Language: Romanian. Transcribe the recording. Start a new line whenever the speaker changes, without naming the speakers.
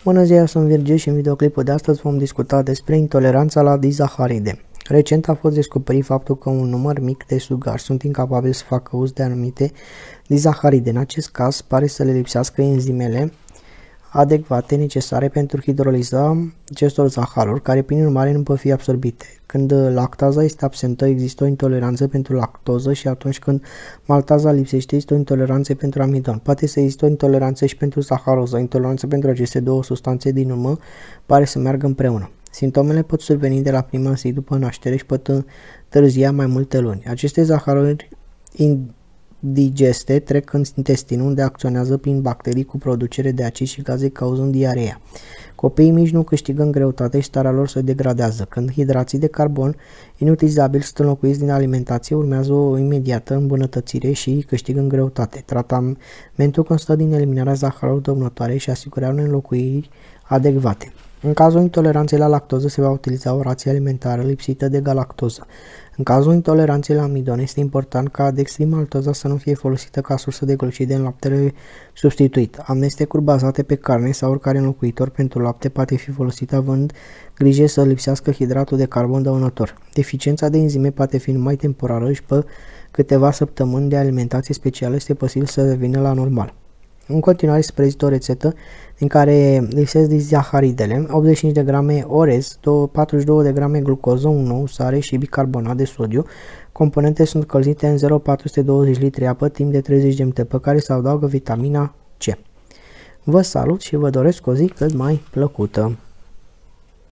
Bună ziua, sunt Virgil și în videoclipul de astăzi vom discuta despre intoleranța la dizaharide. Recent a fost descoperit faptul că un număr mic de sugari sunt incapabili să facă uz de anumite dizaharide. În acest caz pare să le lipsească enzimele adecvate necesare pentru hidroliza acestor zaharuri, care prin urmare nu pot fi absorbite. Când lactaza este absentă, există o intoleranță pentru lactoză și atunci când maltaza lipsește, există o intoleranță pentru amidon. Poate să există o intoleranță și pentru saharoză. Intoleranță pentru aceste două substanțe din urmă pare să meargă împreună. Simptomele pot surveni de la prima zi după naștere și pot întârzia mai multe luni. Aceste zaharuri indigeste trec în intestin, unde acționează prin bacterii cu producere de acid și gaze, cauzând diareea. Copiii mici nu câștigă în greutate și starea lor se degradează. Când hidrații de carbon inutilizabili sunt înlocuiți din alimentație, urmează o imediată îmbunătățire și câștigă în greutate. Tratamentul constă din eliminarea zaharilor dăunătoare și asigurarea unei înlocuiri adecvate. În cazul intoleranței la lactoză se va utiliza o rație alimentară lipsită de galactoză. În cazul intoleranței la amidon este important ca dextrimaltoza să nu fie folosită ca sursă de glucide în laptele substituit. Amestecuri bazate pe carne sau oricare înlocuitor pentru lapte poate fi folosit având grijă să lipsească hidratul de carbon dăunător. Deficiența de enzime poate fi numai temporară și pe câteva săptămâni de alimentație specială este posibil să revină la normal. În continuare se prezintă o rețetă din care lipsesc dizaharidele, 85 de grame orez, 42 de grame glucoză, 1 ou, sare și bicarbonat de sodiu. Componente sunt călzite în 0,420 litri apă timp de 30 de minute, pe care se adaugă vitamina C. Vă salut și vă doresc o zi cât mai plăcută!